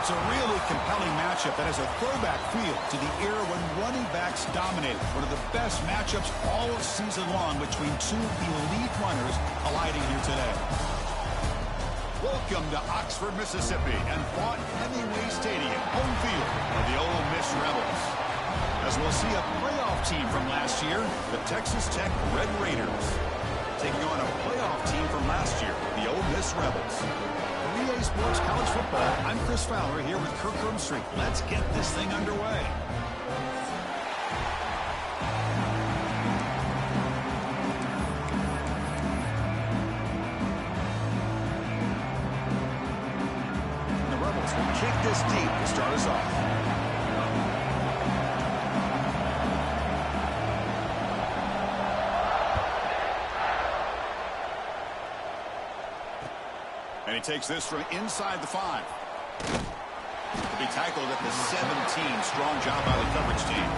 It's a really compelling matchup that has a throwback feel to the era when running backs dominated. One of the best matchups all season long between two elite runners colliding here today. Welcome to Oxford, Mississippi, and Fort Hemingway Stadium, home field of the Ole Miss Rebels. As we'll see a playoff team from last year, the Texas Tech Red Raiders, taking on a playoff team from last year, the Ole Miss Rebels. EA Sports College Football, I'm Chris Fowler here with Kirk Street. Let's get this thing underway. The Rebels will kick this deep to start us off. And he takes this from inside the 5. To be tackled at the 17. Strong job by the coverage team.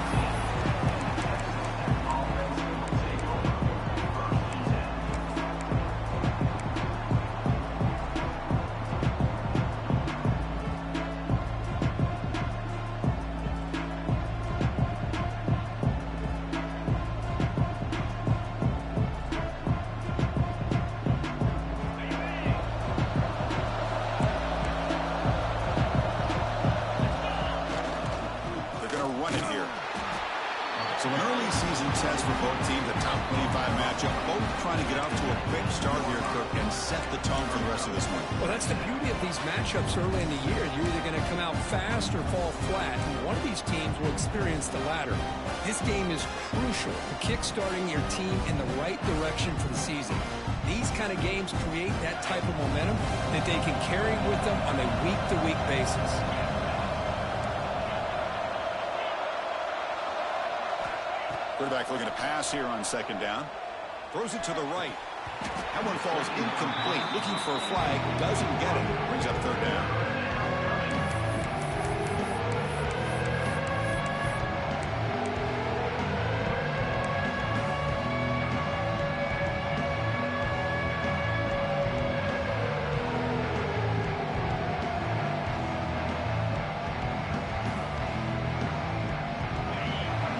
So an early season test for both teams, a top 25 matchup, both trying to get out to a quick start here, Kirk, and set the tone for the rest of this one. Well, that's the beauty of these matchups early in the year. You're either going to come out fast or fall flat, and one of these teams will experience the latter. This game is crucial for kick-starting your team in the right direction for the season. These kind of games create that type of momentum that they can carry with them on a week-to-week basis. Quarterback looking to pass here on second down. Throws it to the right. That one falls incomplete. Looking for a flag. Doesn't get it. Brings up third down.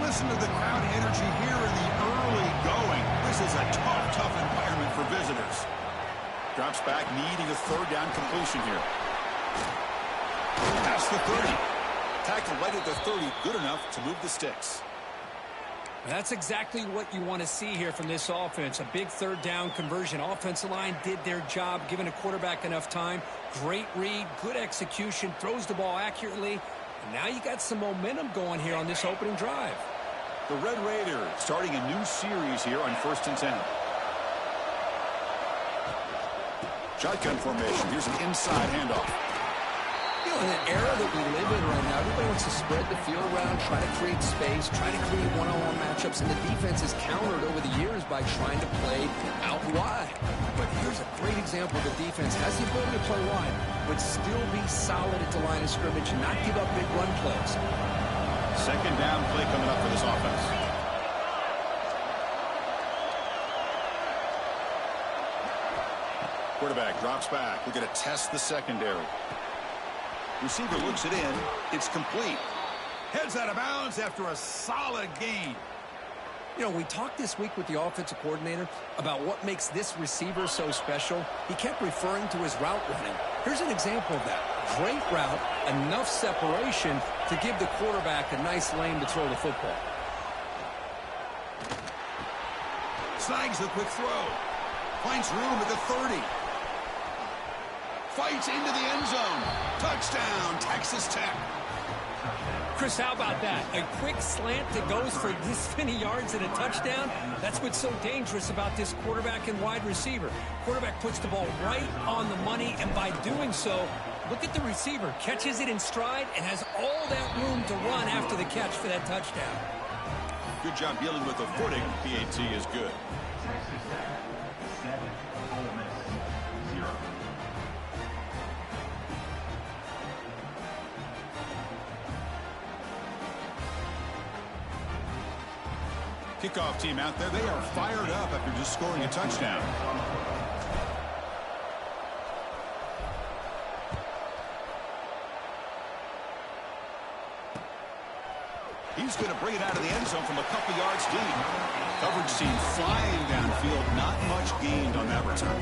Listen to the crowd energy here in the early going. This is a tough environment for visitors. Drops back, needing a third down completion here. Past the 30. Tackle right at the 30, good enough to move the sticks. That's exactly what you want to see here from this offense. A big third down conversion. Offensive line did their job, giving a quarterback enough time. Great read, good execution, throws the ball accurately. And now you got some momentum going here on this opening drive. The Red Raiders starting a new series here on 1st and 10. Shotgun formation. Here's an inside handoff. You know, in the era that we live in right now, everybody wants to spread the field around, try to create space, try to create one-on-one matchups, and the defense is countered over the years by trying to play out wide. But here's a great example. The defense has the ability to play wide, but still be solid at the line of scrimmage and not give up big run plays. Second down play coming up for this offense. Quarterback drops back. We're going to test the secondary. Receiver looks it in. It's complete. Heads out of bounds after a solid gain. You know, we talked this week with the offensive coordinator about what makes this receiver so special. He kept referring to his route running. Here's an example of that. Great route, enough separation to give the quarterback a nice lane to throw the football. Snags the quick throw. Finds room at the 30. Fights into the end zone. Touchdown, Texas Tech. Chris, how about that? A quick slant that goes for this many yards and a touchdown. That's what's so dangerous about this quarterback and wide receiver. Quarterback puts the ball right on the money, and by doing so, look at the receiver. Catches it in stride and has all that room to run after the catch for that touchdown. Good job dealing with the footing. PAT is good. Kickoff team out there, they are fired up after just scoring a touchdown. he's going to bring it out of the end zone from a couple yards deep. Coverage team flying downfield. Not much gained on that return.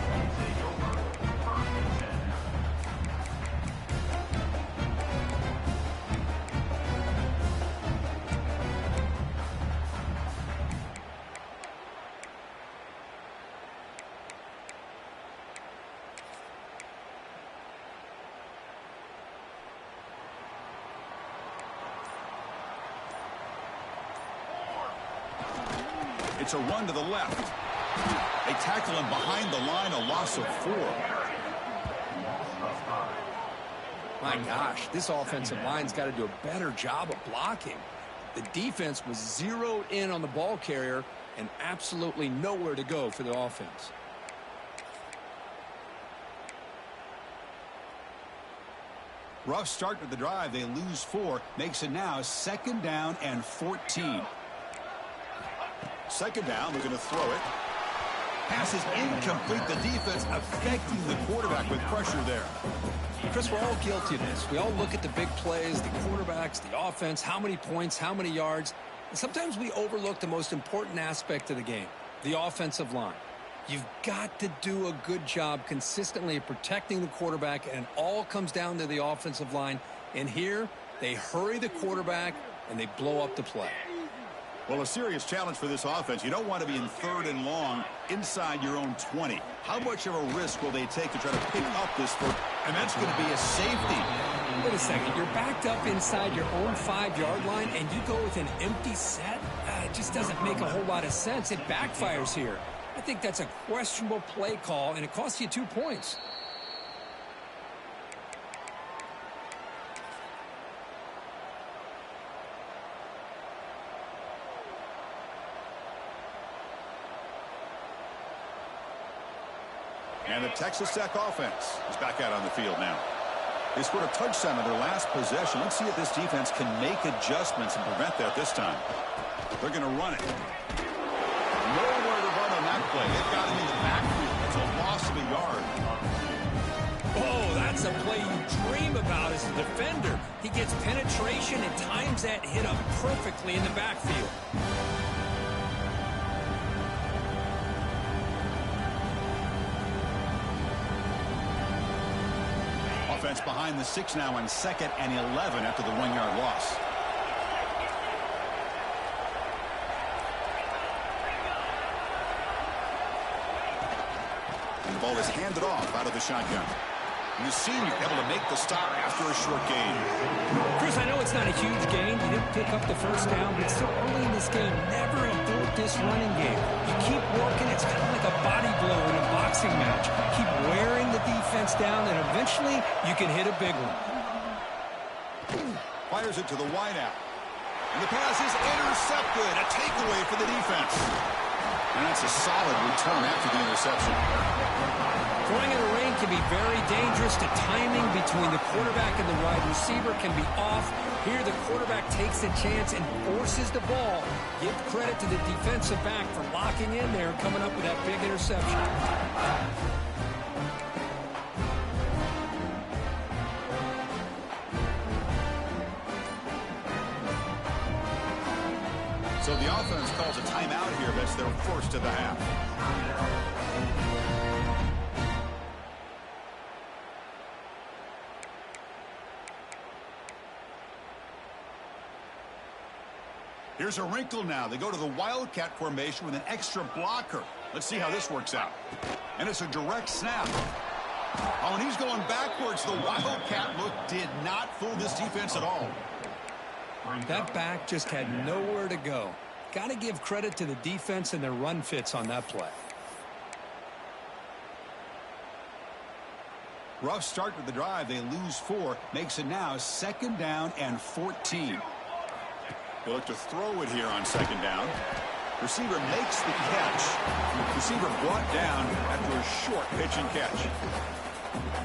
It's a run to the left. They tackle him behind the line, a loss of 4. My gosh, this offensive line's got to do a better job of blocking. The defense was zeroed in on the ball carrier and absolutely nowhere to go for the offense. Rough start to the drive. They lose 4. Makes it now 2nd down and 14. 2nd down, they're going to throw it. Pass is incomplete. The defense affecting the quarterback with pressure there. Chris, we're all guilty of this. We all look at the big plays, the quarterbacks, the offense, how many points, how many yards. And sometimes we overlook the most important aspect of the game, the offensive line. You've got to do a good job consistently of protecting the quarterback, and it all comes down to the offensive line. And here, they hurry the quarterback, and they blow up the play. Well, a serious challenge for this offense. You don't want to be in 3rd and long inside your own 20. How much of a risk will they take to try to pick up this first? And that's going to be a safety. Wait a second. You're backed up inside your own 5-yard line, and you go with an empty set? It just doesn't make a whole lot of sense. It backfires here. I think that's a questionable play call, and it costs you 2 points. And the Texas Tech offense is back out on the field now. They scored a touchdown on their last possession. Let's see if this defense can make adjustments and prevent that this time. They're going to run it. Nowhere to run on that play. They've got him in the backfield. It's a loss of a yard. Oh, that's a play you dream about as a defender. He gets penetration and times that hit up perfectly in the backfield. Offense behind the 6 now on 2nd and 11 after the 1-yard loss. And the ball is handed off out of the shotgun. And the senior able to make the stop after a short gain. Chris, I know it's not a huge gain. You didn't pick up the first down, but it's still early in this game. Never abort this running game. You keep working. It's kind of like a body blow in a boxing match. Keep wearing the defense down, and eventually you can hit a big one. Fires it to the wideout. And the pass is intercepted. A takeaway for the defense. And that's a solid return after the interception. Throwing in a rain can be very dangerous. The timing between the quarterback and the wide receiver can be off. Here the quarterback takes a chance and forces the ball. Give credit to the defensive back for locking in there and coming up with that big interception. So the offense calls a timeout here. That's their first of the half. Here's a wrinkle now. They go to the Wildcat formation with an extra blocker. Let's see how this works out. And it's a direct snap. Oh, and he's going backwards. The Wildcat look did not fool this defense at all. That back just had nowhere to go. Got to give credit to the defense and their run fits on that play. Rough start to the drive. They lose 4. Makes it now 2nd down and 14. They look to throw it here on 2nd down. Receiver makes the catch. Receiver brought down after a short pitch and catch.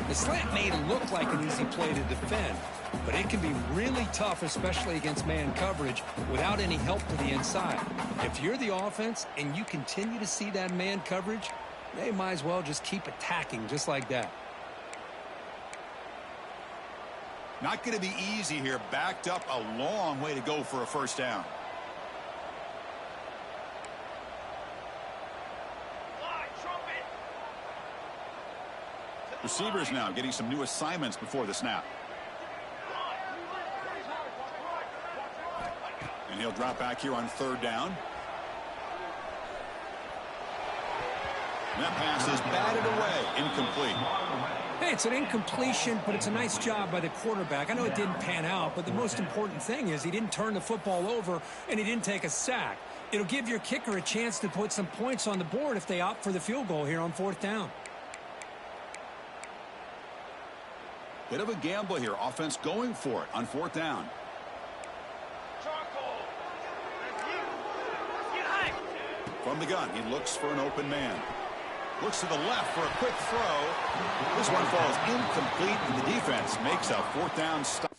The slant may look like an easy play to defend, but it can be really tough, especially against man coverage, without any help to the inside. If you're the offense and you continue to see that man coverage, they might as well just keep attacking just like that. Not going to be easy here. Backed up a long way to go for a first down. Receivers now getting some new assignments before the snap. And he'll drop back here on third down. And that pass is batted away, incomplete. Hey, it's an incompletion, but it's a nice job by the quarterback. I know it didn't pan out, but the most important thing is he didn't turn the football over and he didn't take a sack. It'll give your kicker a chance to put some points on the board if they opt for the field goal here on fourth down. Bit of a gamble here. Offense going for it on fourth down. From the gun, he looks for an open man. Looks to the left for a quick throw. This one falls incomplete, and the defense makes a fourth down stop.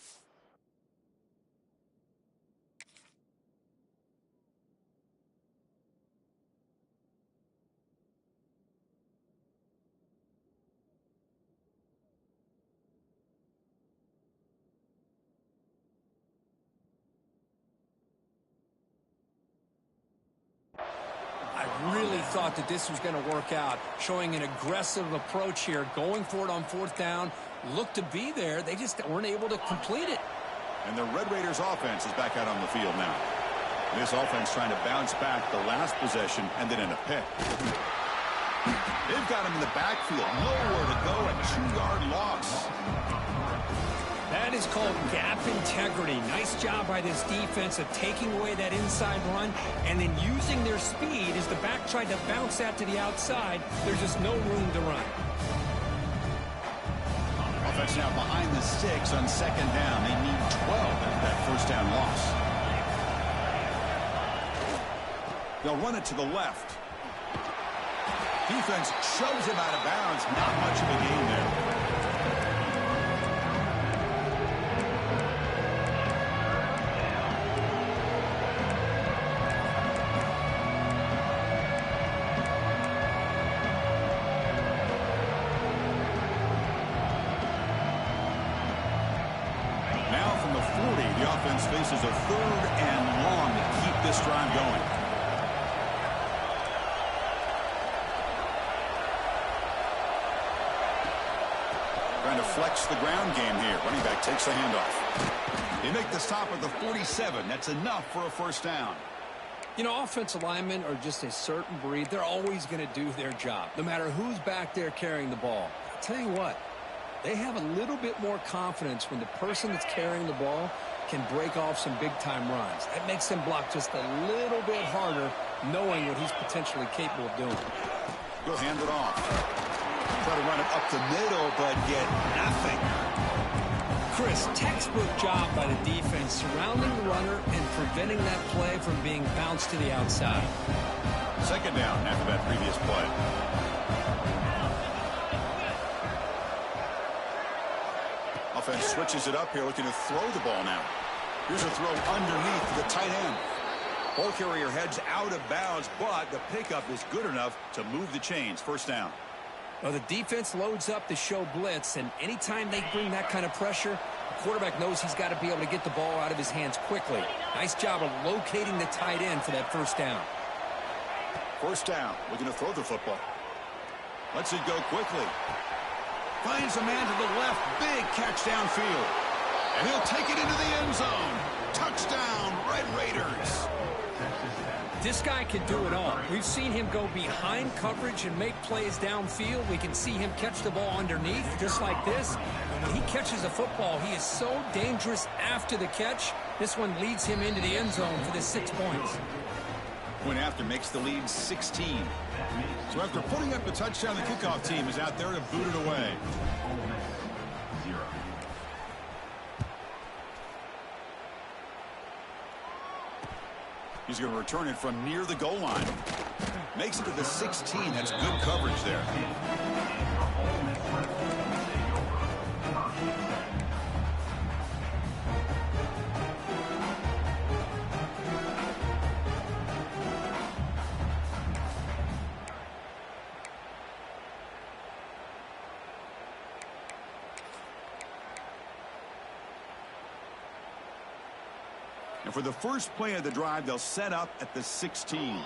I really thought that this was going to work out, showing an aggressive approach here, going for it on fourth down, looked to be there. They just weren't able to complete it. And the Red Raiders offense is back out on the field now. This offense trying to bounce back the last possession and then in a pick. They've got him in the backfield, nowhere to go, a 2-yard loss. That is called gap integrity. Nice job by this defense of taking away that inside run and then using their speed as the back tried to bounce that to the outside. There's just no room to run. Offense now behind the 6 on second down. They need 12 after that first down loss. They'll run it to the left. Defense shoves him out of bounds. Not much of a gain there. Faces a 3rd and long to keep this drive going. Trying to flex the ground game here. Running back takes the handoff. They make the stop at the 47. That's enough for a first down. You know, offensive linemen are just a certain breed. They're always going to do their job, no matter who's back there carrying the ball. I'll tell you what, they have a little bit more confidence when the person that's carrying the ball can break off some big-time runs. That makes them block just a little bit harder, knowing what he's potentially capable of doing. He'll hand it off. Try to run it up the middle, but get nothing. Chris, textbook job by the defense surrounding the runner and preventing that play from being bounced to the outside. Second down after that previous play. Offense switches it up here, looking to throw the ball now. Here's a throw underneath to the tight end. Ball carrier heads out of bounds, but the pickup is good enough to move the chains. First down. Well, the defense loads up to show blitz, and anytime they bring that kind of pressure, the quarterback knows he's got to be able to get the ball out of his hands quickly. Nice job of locating the tight end for that first down. First down, looking to throw the football. Lets it go quickly. Finds a man to the left. Big catch downfield. And he'll take it into the end zone. Touchdown, Red Raiders. This guy can do it all. We've seen him go behind coverage and make plays downfield. We can see him catch the ball underneath, just like this. And when he catches a football, he is so dangerous after the catch. This one leads him into the end zone for the 6 points. Point after makes the lead 16. So after putting up the touchdown, the kickoff team is out there to boot it away. He's going to return it from near the goal line. Makes it to the 16. That's good coverage there. And for the first play of the drive, they'll set up at the 16.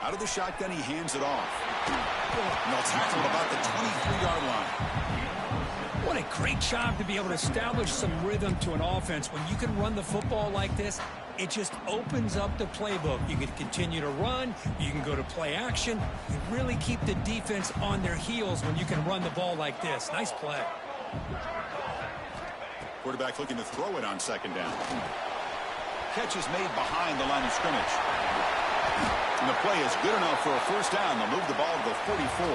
Out of the shotgun, he hands it off. And they'll tackle him about the 23-yard line. What a great job to be able to establish some rhythm to an offense. When you can run the football like this, it just opens up the playbook. You can continue to run. You can go to play action. You really keep the defense on their heels when you can run the ball like this. Nice play. Quarterback looking to throw it on second down. Catch is made behind the line of scrimmage. And the play is good enough for a first down. They'll move the ball to the 44.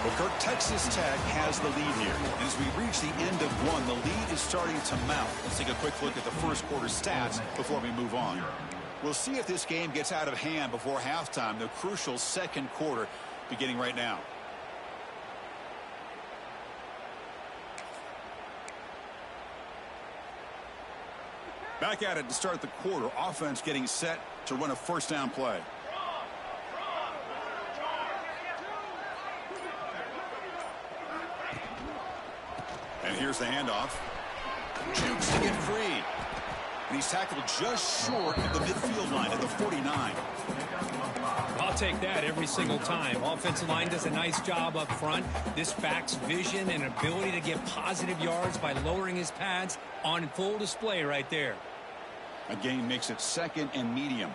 Well, Kirk, Texas Tech has the lead here. And as we reach the end of one, the lead is starting to mount. Let's take a quick look at the first quarter stats before we move on. We'll see if this game gets out of hand before halftime, the crucial second quarter beginning right now. Back at it to start the quarter. Offense getting set to run a first down play. And here's the handoff. Jukes to get free. And he's tackled just short of the midfield line at the 49. I'll take that every single time. Offensive line does a nice job up front. This back's vision and ability to get positive yards by lowering his pads on full display right there. A gain makes it second and medium.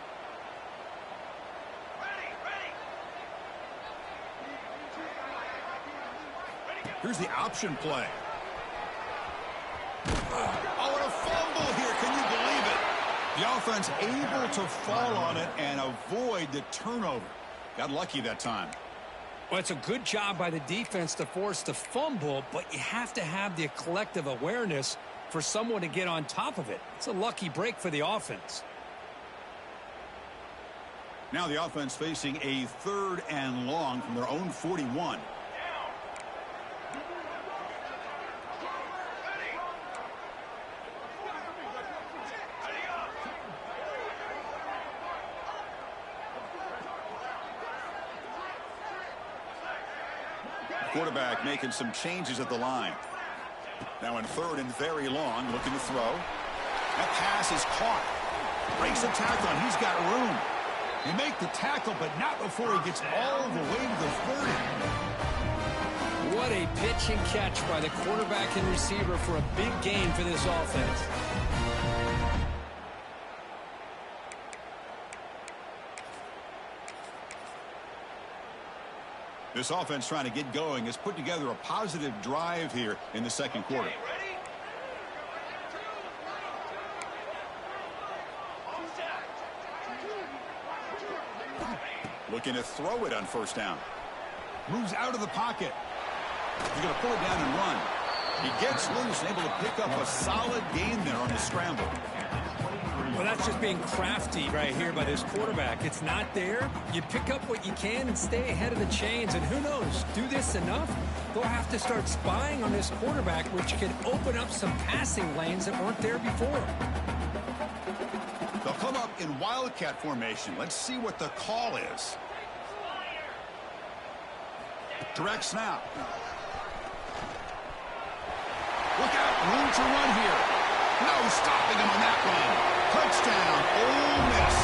Here's the option play. Oh, and a fumble here. Can you believe it? The offense able to fall on it and avoid the turnover. Got lucky that time. Well, it's a good job by the defense to force the fumble, but you have to have the collective awareness for someone to get on top of it. It's a lucky break for the offense. Now the offense facing a 3rd and long from their own 41. Quarterback making some changes at the line. Now in 3rd and very long, looking to throw. That pass is caught. Breaks the tackle, and he's got room. You make the tackle, but not before he gets all the way to the 30. What a pitch and catch by the quarterback and receiver for a big gain for this offense. This offense trying to get going has put together a positive drive here in the second quarter. Looking to throw it on first down. Moves out of the pocket. He's going to pull it down and run. He gets loose and able to pick up a solid gain there on the scramble. Well, that's just being crafty right here by this quarterback. It's not there. You pick up what you can and stay ahead of the chains. And who knows, do this enough, they'll have to start spying on this quarterback, which can open up some passing lanes that weren't there before. They'll come up in wildcat formation. Let's see what the call is. Direct snap. Look out, room to run here. No stopping him on that run. Touchdown, Ole Miss.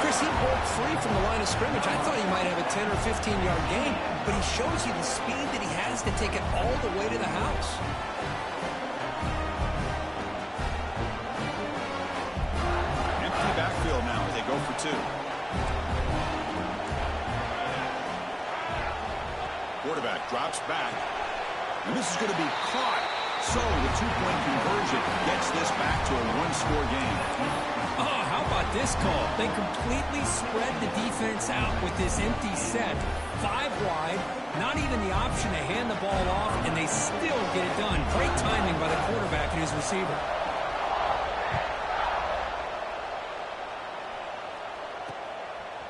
Chris, he broke free from the line of scrimmage. I thought he might have a 10 or 15-yard gain, but he shows you the speed that he has to take it all the way to the house. Empty backfield now as they go for 2. Quarterback drops back, and this is going to be caught. So the 2-point conversion gets this back to a 1-score game. Oh, how about this call? They completely spread the defense out with this empty set. 5 wide, not even the option to hand the ball off, and they still get it done. Great timing by the quarterback and his receiver.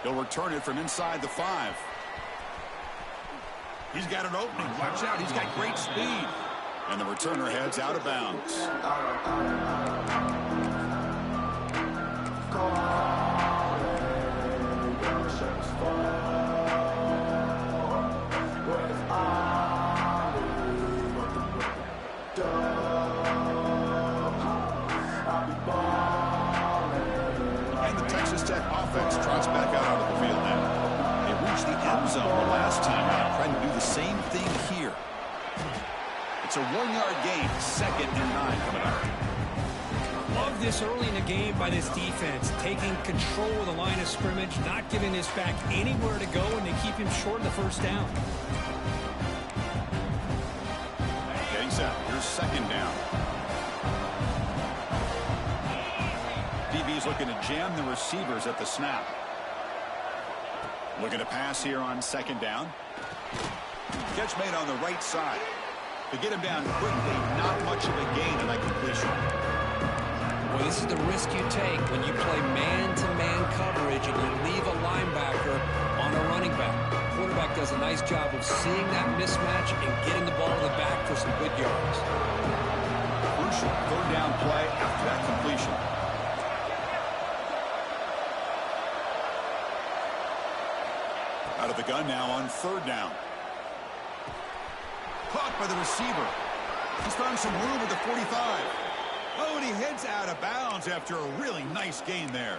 He'll return it from inside the 5. He's got an opening. Watch out. He's got great speed. And the returner heads out of bounds. Texas Tech offense trots back out onto the field now. They reached the end zone the last time out, trying to do the same thing here. It's a 1-yard gain, 2nd and 9 coming up. Love this early in the game by this defense, taking control of the line of scrimmage, not giving this back anywhere to go, and they keep him short of the first down. Getting set. Here's 2nd down. DB's looking to jam the receivers at the snap. Looking to pass here on 2nd down. Catch made on the right side. To get him down quickly, not much of a gain in that completion. Well, this is the risk you take when you play man-to-man coverage and you leave a linebacker on a running back. The quarterback does a nice job of seeing that mismatch and getting the ball to the back for some good yards. Crucial 3rd down play after that completion. Out of the gun now on 3rd down. Caught by the receiver. He's found some room at the 45. Oh, and he heads out of bounds after a really nice gain there.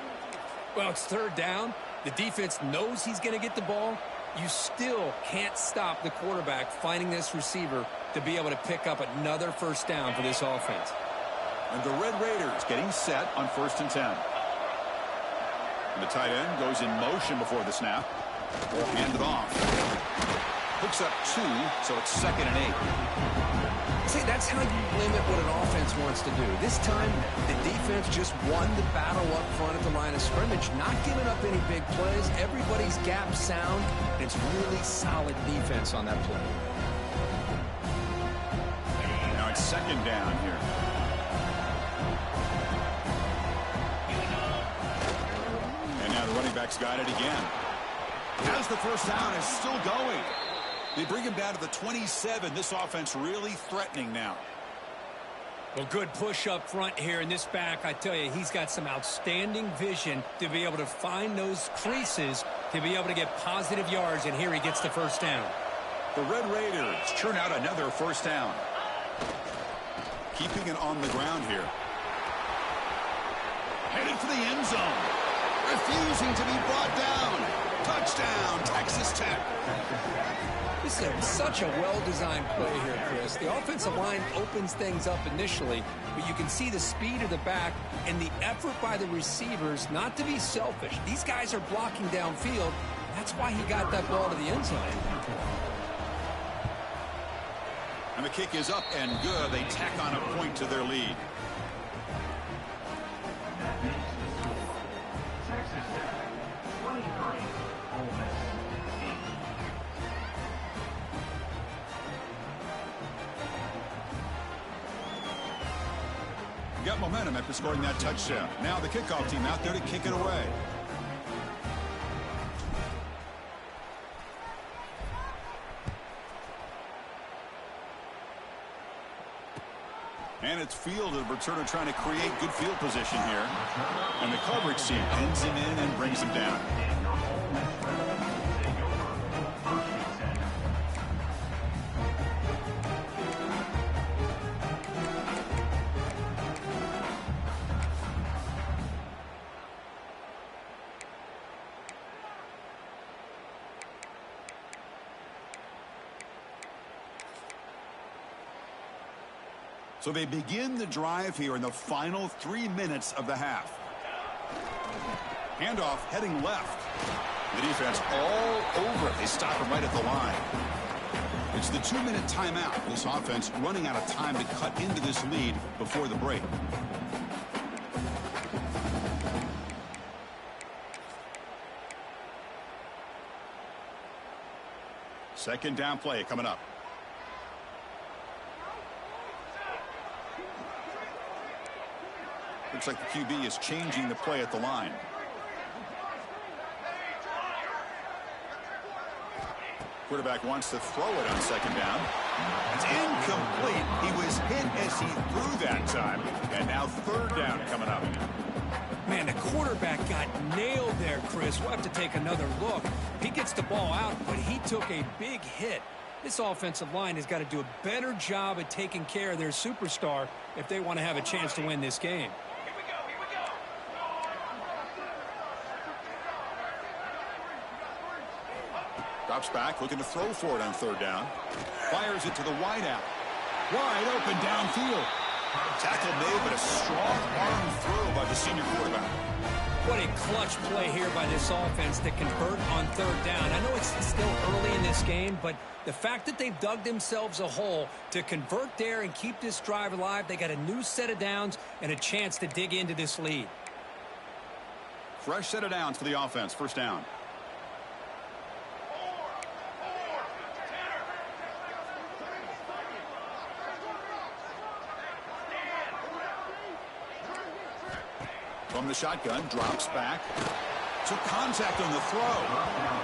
Well, it's 3rd down. The defense knows he's going to get the ball. You still can't stop the quarterback finding this receiver to be able to pick up another 1st down for this offense. And the Red Raiders getting set on 1st and 10. And the tight end goes in motion before the snap. Hand it off. Hooks up 2, so it's 2nd and 8. See, that's how you limit what an offense wants to do. This time, the defense just won the battle up front at the line of scrimmage, not giving up any big plays. Everybody's gap sound. It's really solid defense on that play. Now it's 2nd down here. And now the running back's got it again. As the 1st down is still going. They bring him down to the 27. This offense really threatening now. Well, good push up front here in this back. I tell you, he's got some outstanding vision to be able to find those creases to be able to get positive yards, and here he gets the 1st down. The Red Raiders churn out another 1st down. Keeping it on the ground here. Headed for the end zone. Refusing to be brought down. Touchdown, Texas Tech. This is such a well-designed play here, Chris. The offensive line opens things up initially, but you can see the speed of the back and the effort by the receivers not to be selfish. These guys are blocking downfield. That's why he got that ball to the end zone. And the kick is up and good. They tack on a point to their lead. Got momentum after scoring that touchdown. Now the kickoff team out there to kick it away. And it's fielded. Returner trying to create good field position here. And the coverage team pins him in and brings him down. So they begin the drive here in the final 3 minutes of the half. Handoff heading left. The defense all over it. They stop him right at the line. It's the 2-minute timeout. This offense running out of time to cut into this lead before the break. Second down play coming up. Looks like the QB is changing the play at the line. Quarterback wants to throw it on second down. It's incomplete. He was hit as he threw that time. And now third down coming up. Man, the quarterback got nailed there, Chris. We'll have to take another look. He gets the ball out, but he took a big hit. This offensive line has got to do a better job at taking care of their superstar if they want to have a chance to win this game. Drops back, looking to throw for it on third down. Fires it to the wideout. Wide open downfield. Tackle made, but a strong arm throw by the senior quarterback. What a clutch play here by this offense to convert on third down. I know it's still early in this game, but the fact that they've dug themselves a hole to convert there and keep this drive alive, they got a new set of downs and a chance to dig into this lead. Fresh set of downs for the offense. First down. From the shotgun, drops back. Took contact on the throw.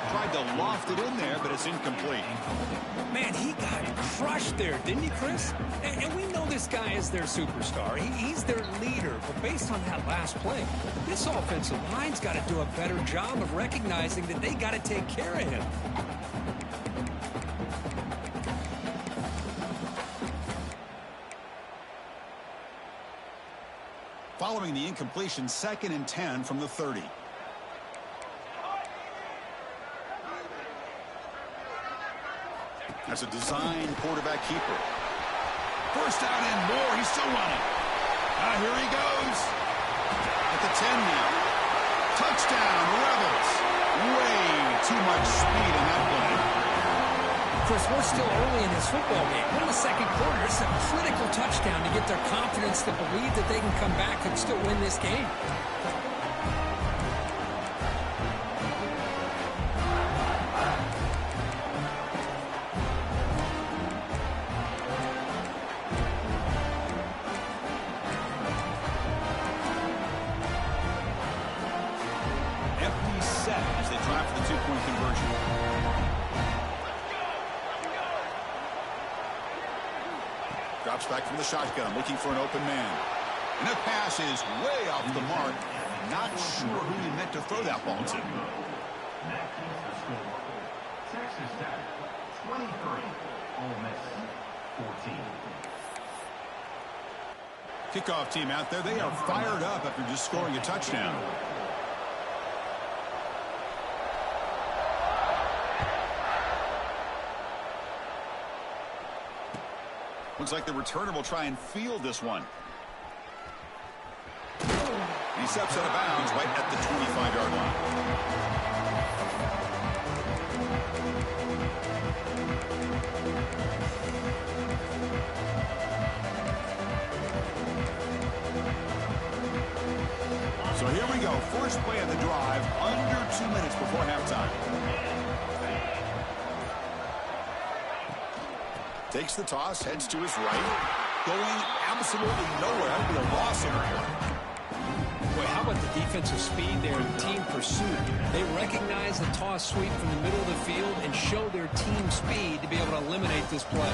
Tried to loft it in there, but it's incomplete. Man, he got crushed there, didn't he, Chris? And we know this guy is their superstar. He's their leader. But based on that last play, this offensive line's got to do a better job of recognizing that they got to take care of him. Following the incompletion, 2nd and 10 from the 30. That's a design quarterback keeper. First down and more. He's still running. Here he goes. At the 10 now. Touchdown, Rebels. Way too much speed in that play. Chris, we're still early in this football game. We're in the second quarter. It's a critical touchdown to get their confidence to believe that they can come back and still win this game. Empty set as they try for the two-point conversion. Drops back from the shotgun, looking for an open man. And that pass is way off the mark. Not sure who he meant to throw that ball to. Texas Tech, 23. Ole Miss, 14. Kickoff team out there, they are fired up after just scoring a touchdown. Looks like the returner will try and field this one. He steps out of bounds right at the 25-yard line. So here we go. First play of the drive, under 2 minutes before halftime. Takes the toss, heads to his right. Going absolutely nowhere. That would be a loss in the Boy, how about the defensive speed there and team pursuit? They recognize the toss sweep from the middle of the field and show their team speed to be able to eliminate this play.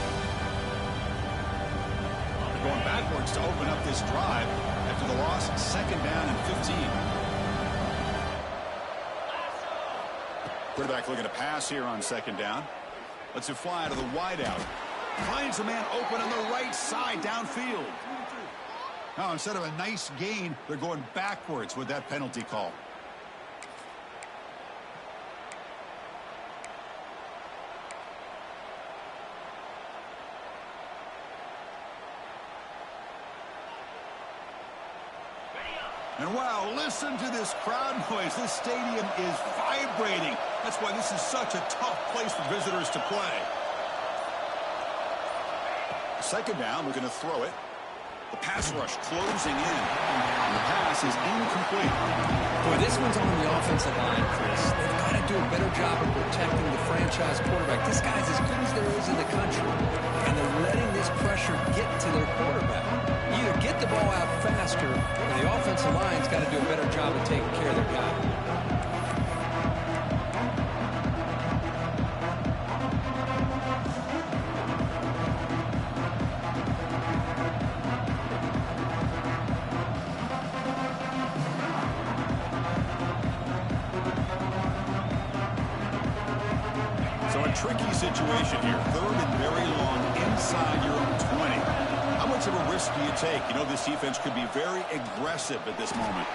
They're going backwards to open up this drive after the loss, 2nd down and 15. Quarterback looking to pass here on 2nd down. Lets it fly to the wideout. Finds a man open on the right side downfield. Now, instead of a nice gain, they're going backwards with that penalty call. And wow, listen to this crowd noise. This stadium is vibrating. That's why this is such a tough place for visitors to play. 2nd down, we're going to throw it. The pass rush closing in. The pass is incomplete. Boy, this one's on the offensive line, Chris. They've got to do a better job of protecting the franchise quarterback. This guy's as good as there is in the country, and they're letting this pressure get to their quarterback. Either get the ball out faster, or the offensive line's got to do a better job of taking care of their guy. Tricky situation here. 3rd and very long inside your own 20. How much of a risk do you take? You know this defense could be very aggressive at this moment.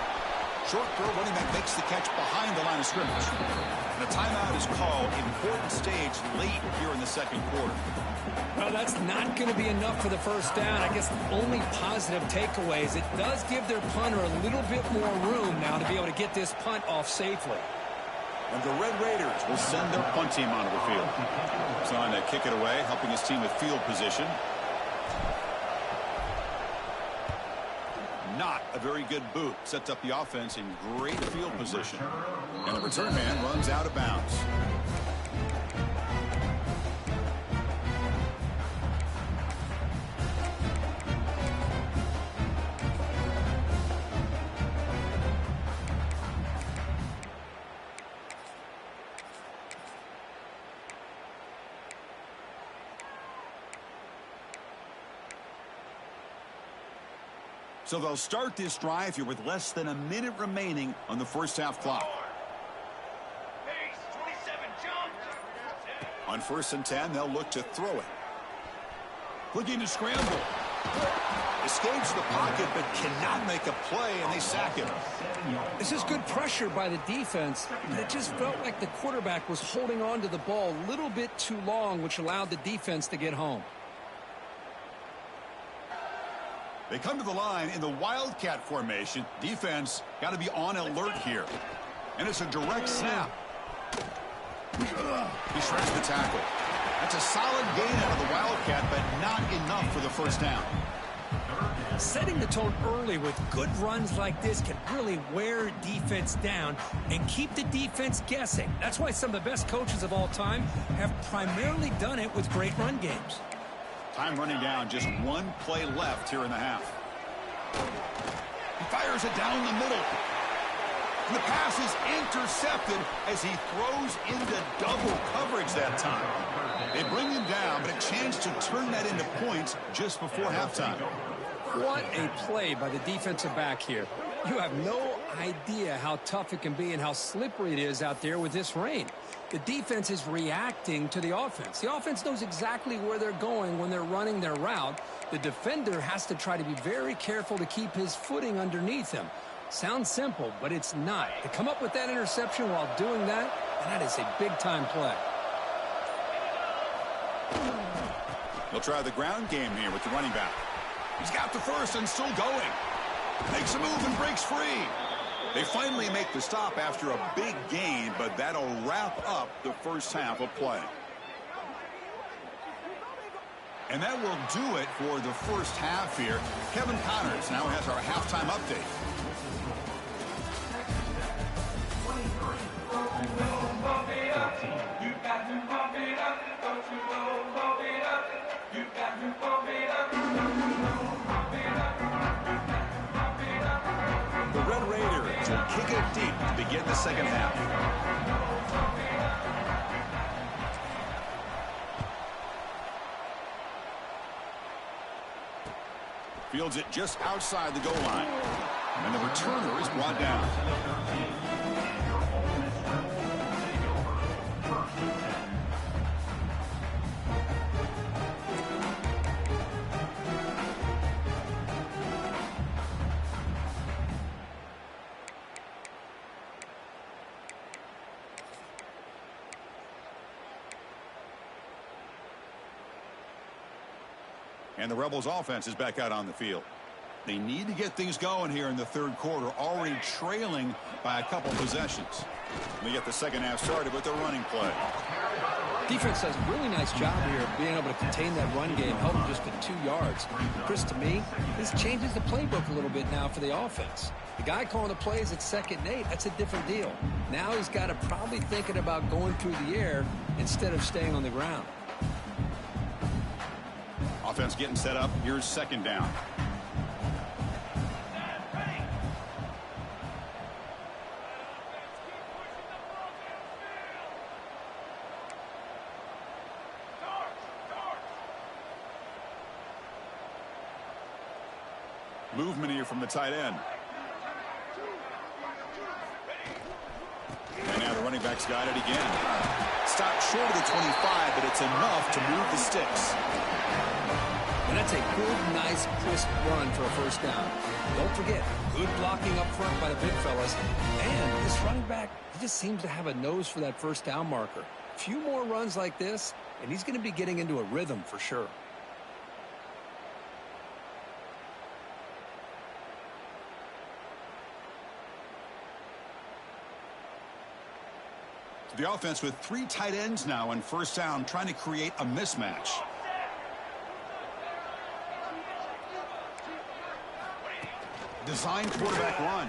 Short throw, running back makes the catch behind the line of scrimmage. And a timeout is called. Important stage late here in the second quarter. Well, that's not going to be enough for the first down. I guess the only positive takeaway is it does give their punter a little bit more room now to be able to get this punt off safely. And the Red Raiders will send their punt team onto the field. It's on to kick it away, helping his team with field position. Not a very good boot. Sets up the offense in great field position. And the return man runs out of bounds. So they'll start this drive here with less than a minute remaining on the first half clock. On 1st and 10, they'll look to throw it. Looking to scramble. Escapes the pocket, but cannot make a play, and they sack him. This is good pressure by the defense, but it just felt like the quarterback was holding on to the ball a little bit too long, which allowed the defense to get home. They come to the line in the Wildcat formation. Defense got to be on alert here. And it's a direct snap. He shreds the tackle. That's a solid gain out of the Wildcat, but not enough for the first down. Setting the tone early with good runs like this can really wear defense down and keep the defense guessing. That's why some of the best coaches of all time have primarily done it with great run games. Time running down, just one play left here in the half. He fires it down the middle. And the pass is intercepted as he throws into double coverage that time. They bring him down, but a chance to turn that into points just before halftime. What a play by the defensive back here. You have no idea how tough it can be and how slippery it is out there with this rain. The defense is reacting to the offense. The offense knows exactly where they're going when they're running their route. The defender has to try to be very careful to keep his footing underneath him. Sounds simple, but it's not. To come up with that interception while doing that, that is a big-time play. They'll try the ground game here with the running back. He's got the first and still going. Makes a move and breaks free. They finally make the stop after a big gain, but that'll wrap up the first half of play. And that will do it for the first half here. Kevin Connors now has our halftime update. The Red Raiders will kick it deep to begin the second half. Fields it just outside the goal line. And the returner is brought down. And the Rebels offense is back out on the field. They need to get things going here in the third quarter, already trailing by a couple possessions. We get the second half started with the running play. Defense does a really nice job here of being able to contain that run game, held them just to 2 yards. Chris, to me, this changes the playbook a little bit now for the offense. The guy calling the plays at 2nd and 8, that's a different deal. Now he's got to probably thinking about going through the air instead of staying on the ground. Offense getting set up. Here's second down. Movement here from the tight end. And now the running back's got it again. Stopped short of the 25, but it's enough to move the sticks. And that's a good, nice, crisp run for a first down. Don't forget, good blocking up front by the big fellas. And this running back, he just seems to have a nose for that first down marker. A few more runs like this, and he's going to be getting into a rhythm for sure. The offense with 3 tight ends now on first down, trying to create a mismatch. Design quarterback run.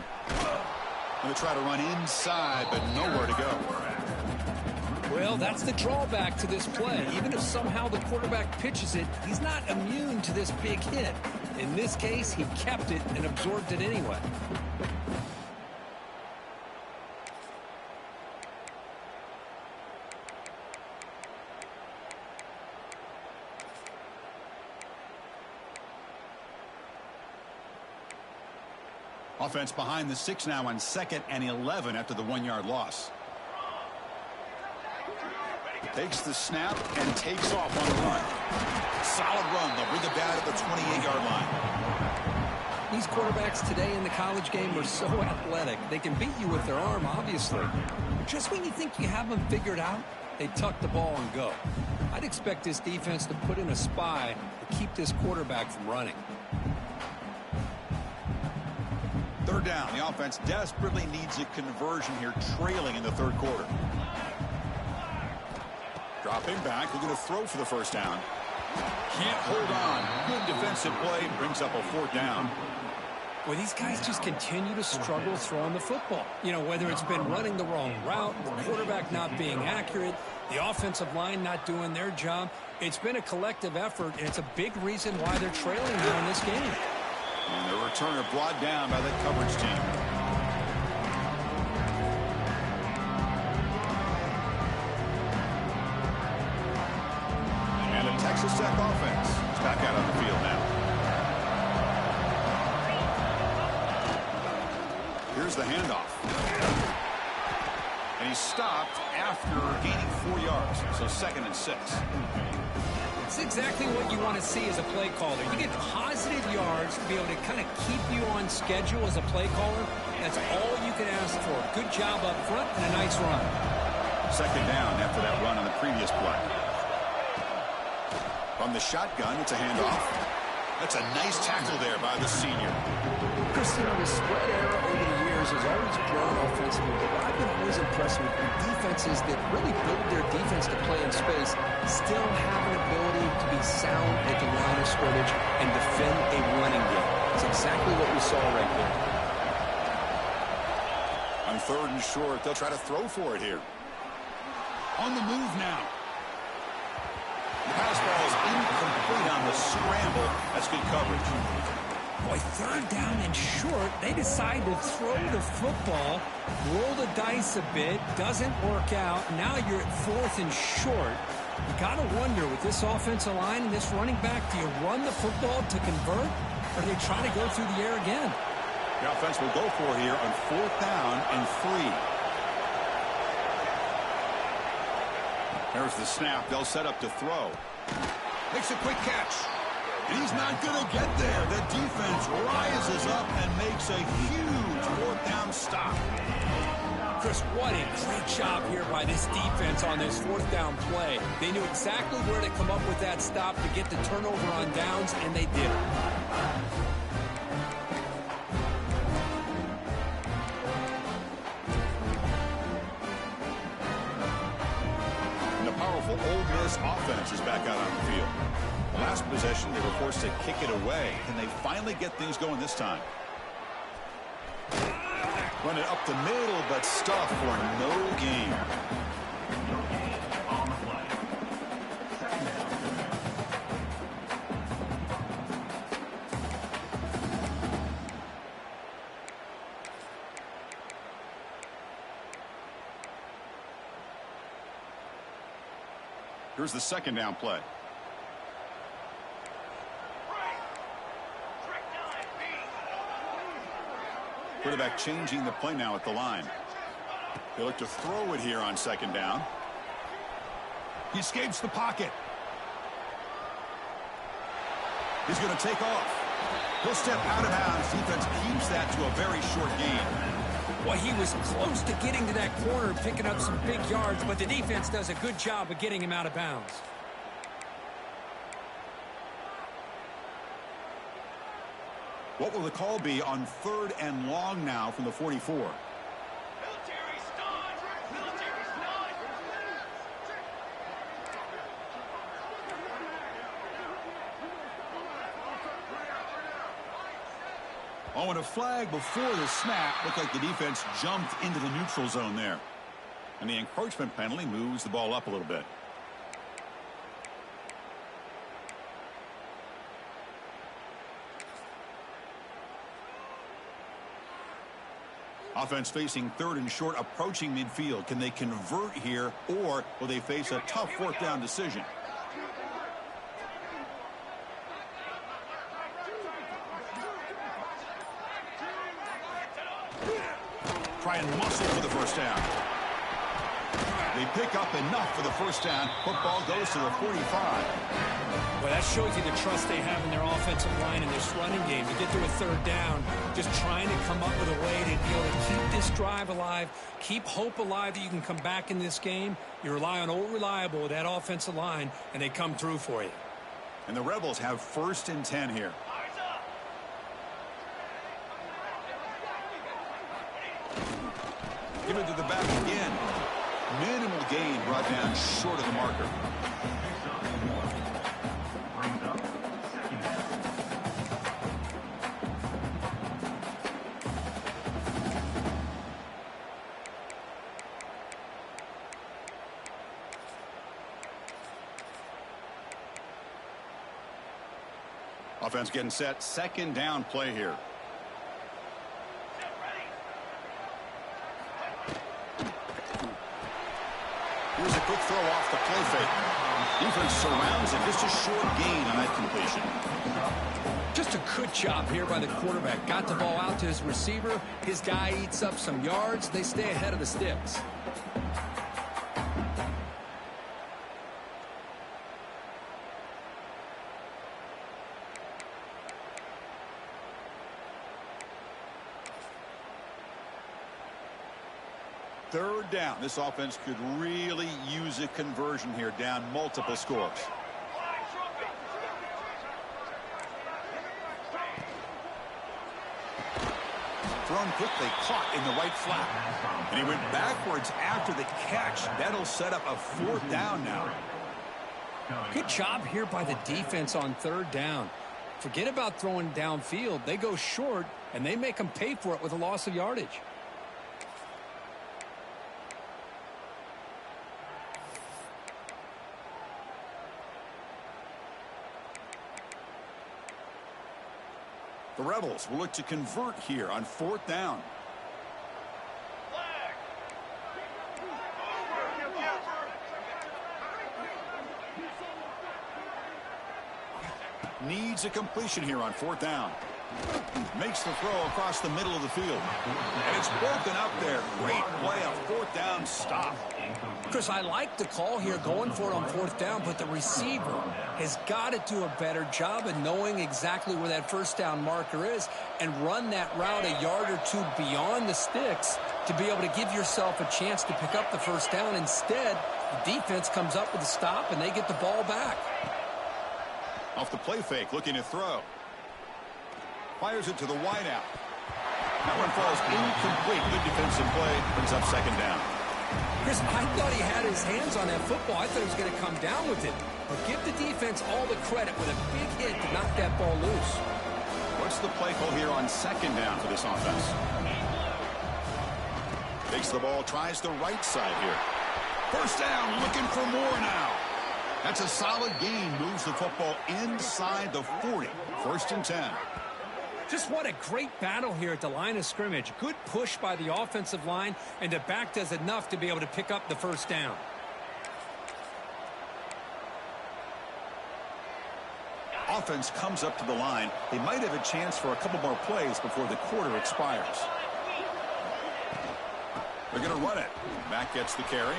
Going to try to run inside, but nowhere to go. Well, that's the drawback to this play. Even if somehow the quarterback pitches it, he's not immune to this big hit. In this case, he kept it and absorbed it anyway. Offense behind the 6 now on 2nd and 11 after the 1-yard loss. Takes the snap and takes off on the run. Solid run. They'll bring it down at the 28-yard line. These quarterbacks today in the college game are so athletic. They can beat you with their arm, obviously. Just when you think you have them figured out, they tuck the ball and go. I'd expect this defense to put in a spy to keep this quarterback from running. 3rd down. The offense desperately needs a conversion here, trailing in the 3rd quarter. Dropping back, looking to throw for the first down. Can't hold on. Good defensive play, brings up a 4th down. Well, these guys just continue to struggle throwing the football. You know, whether it's been running the wrong route, the quarterback not being accurate, the offensive line not doing their job. It's been a collective effort, and it's a big reason why they're trailing now in this game. And the returner brought down by the coverage team. And the Texas Tech offense is back out on the field now. Here's the handoff. And he stopped after gaining 4 yards. So 2nd and 6. It's exactly what you want to see as a play caller. You get positive yards to be able to kind of keep you on schedule as a play caller. That's all you can ask for. Good job up front and a nice run. 2nd down after that run on the previous play. From the shotgun, it's a handoff. That's a nice tackle there by the senior. Christian, the spread era over the years has always grown offensively, but what I've been always impressed with defenses that really build their defense to play in space still have an ability to be sound at the line of scrimmage and defend a running game. It's exactly what we saw right there. On 3rd and short, they'll try to throw for it here. On the move now. The pass ball is incomplete on the scramble. That's good coverage. Boy, 3rd down and short, they decide to throw the football, roll the dice a bit, doesn't work out. Now you're at 4th and short. You got to wonder, with this offensive line and this running back, do you run the football to convert, or do they try to go through the air again? The offense will go for it here on 4th down and 3. There's the snap. They'll set up to throw. Makes a quick catch. And he's not going to get there. The defense rises up and makes a huge 4th down stop. Chris, what a great job here by this defense on this 4th down play. They knew exactly where to come up with that stop to get the turnover on downs, and they did it. And the powerful Ole Miss offense is back out on the field. Last possession, they were forced to kick it away. Can they finally get things going this time? Run it up the middle, but stuff for no gain. Here's the 2nd down play. Quarterback changing the play now at the line. They look to throw it here on 2nd down. He escapes the pocket. He's going to take off. He'll step out of bounds. Defense keeps that to a very short gain. Well, he was close to getting to that corner, picking up some big yards, but the defense does a good job of getting him out of bounds. What will the call be on 3rd and long now from the 44? Military stun! Military stun! Oh, and a flag before the snap. Looked like the defense jumped into the neutral zone there. And the encroachment penalty moves the ball up a little bit. Offense facing 3rd and short, approaching midfield. Can they convert here, or will they face a tough 4th down decision? Try and muscle for the 1st down. They pick up enough for the 1st down. Football goes to the 45. Well, that shows you the trust they have in their offensive line and this running game to get to a 3rd down, just trying to come up with a way to be able to keep this drive alive, keep hope alive that you can come back in this game. You rely on old reliable, that offensive line, and they come through for you. And the Rebels have 1st and 10 here. Give it to the back again. Minimal gain brought down short of the marker. Brings up 2nd down. Offense getting set. 2nd down play here. Here's a quick throw off the play fake. Defense surrounds it. Just a short gain on that completion. Just a good job here by the quarterback. Got the ball out to his receiver. His guy eats up some yards. They stay ahead of the sticks. Third down. This offense could really use a conversion here, down multiple scores. Thrown quickly, caught in the right flat. And he went backwards after the catch. That'll set up a 4th down now. Good job here by the defense on 3rd down. Forget about throwing downfield. They go short, and they make them pay for it with a loss of yardage. The Rebels will look to convert here on 4th down. Needs a completion here on 4th down. Makes the throw across the middle of the field. And it's broken up there. Great play, a 4th down stop. Chris, I like the call here going for it on 4th down, but the receiver has got to do a better job of knowing exactly where that 1st down marker is and run that route a yard or two beyond the sticks to be able to give yourself a chance to pick up the 1st down. Instead, the defense comes up with a stop and they get the ball back. Off the play fake, looking to throw. Fires it to the wideout. That one falls incomplete. Good defensive play. Brings up 2nd down. Chris, I thought he had his hands on that football. I thought he was going to come down with it. But give the defense all the credit with a big hit to knock that ball loose. What's the play call here on 2nd down for this offense? Takes the ball, tries the right side here. 1st down, looking for more now. That's a solid gain. Moves the football inside the 40. 1st and 10. Just what a great battle here at the line of scrimmage. Good push by the offensive line, and the back does enough to be able to pick up the 1st down. Offense comes up to the line. They might have a chance for a couple more plays before the quarter expires. They're going to run it. Back gets the carry.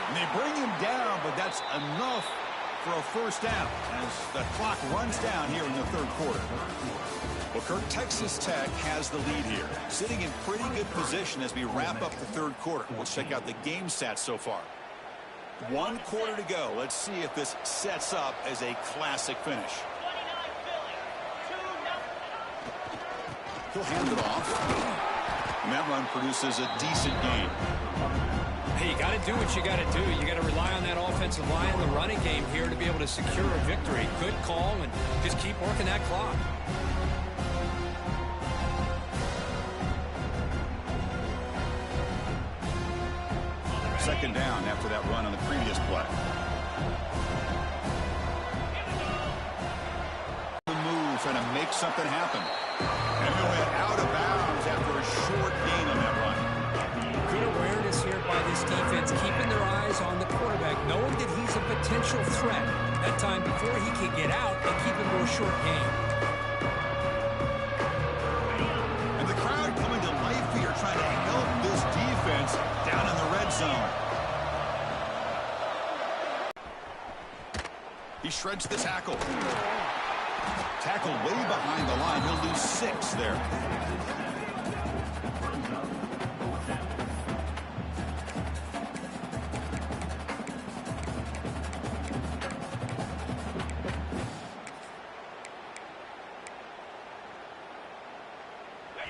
And they bring him down, but that's enough for a first down as the clock runs down here in the third quarter. Well, Kirk, Texas Tech has the lead here, sitting in pretty good position as we wrap up the third quarter. Let's check out the game stats so far. 1 quarter to go. Let's see if this sets up as a classic finish. He'll hand it off. And that run produces a decent gain. Hey, you got to do what you got to do. You got to rely on that offensive line, the running game here to be able to secure a victory. Good call, and just keep working that clock. Second down after that run on the previous play. The move trying to make something happen. And he went out of bounds after a short gain on that run. Good awareness here by this defense, keeping their eyes on the quarterback, knowing that he's a potential threat. That time before he can get out, they keep him to a short gain. And the crowd coming to life here trying to help this defense down in the red zone. He shreds the tackle. Tackle way behind the line. He'll lose 6 there.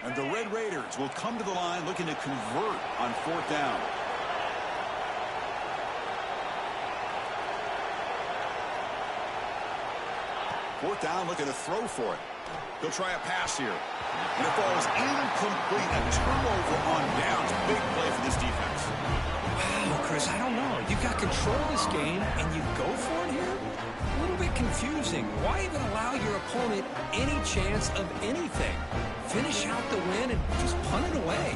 And the Red Raiders will come to the line looking to convert on 4th down. Fourth down, looking to throw for it. He'll try a pass here. And it falls incomplete. A turnover on downs. Big play for this defense. Wow, Chris, I don't know. You got control of this game, and you go for it here? A little bit confusing. Why even allow your opponent any chance of anything? Finish out the win and just punt it away.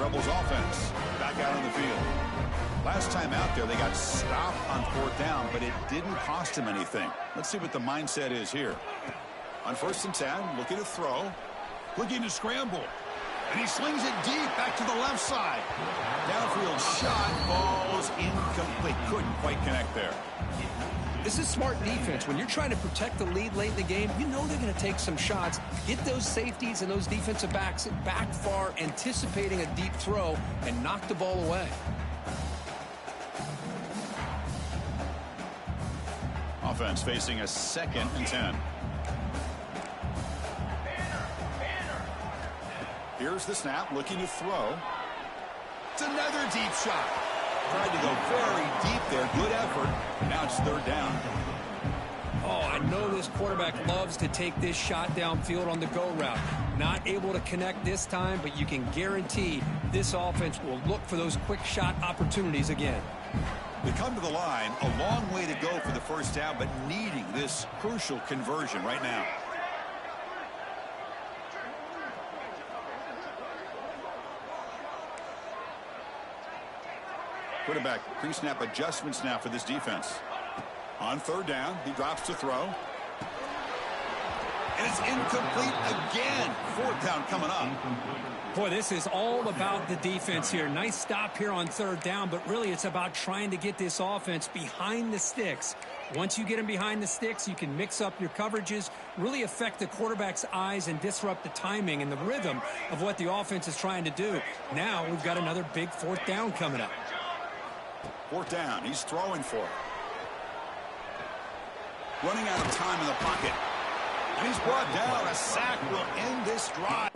Rebels offense back out on the field. Last time out there, they got stopped on 4th down, but it didn't cost them anything. Let's see what the mindset is here. On 1st and 10, looking to throw, looking to scramble. And he slings it deep back to the left side. Downfield shot falls incomplete. Couldn't quite connect there. This is smart defense. When you're trying to protect the lead late in the game, you know they're going to take some shots. Get those safeties and those defensive backs back far, anticipating a deep throw, and knock the ball away. Offense facing a 2nd and 10. Here's the snap, looking to throw. It's another deep shot. Tried to go very deep there. Good effort. Now it's 3rd down. Oh, I know this quarterback loves to take this shot downfield on the go route. Not able to connect this time, but you can guarantee this offense will look for those quick shot opportunities again. They come to the line. A long way to go for the first down, but needing this crucial conversion right now. Quarterback pre-snap adjustments now for this defense. On 3rd down, he drops to throw. And it's incomplete again. 4th down coming up. Boy, this is all about the defense here. Nice stop here on 3rd down, but really it's about trying to get this offense behind the sticks. Once you get them behind the sticks, you can mix up your coverages, really affect the quarterback's eyes and disrupt the timing and the rhythm of what the offense is trying to do. Now we've got another big 4th down coming up. 4th down. He's throwing for it. Running out of time in the pocket. And he's brought down. A sack will end this drive.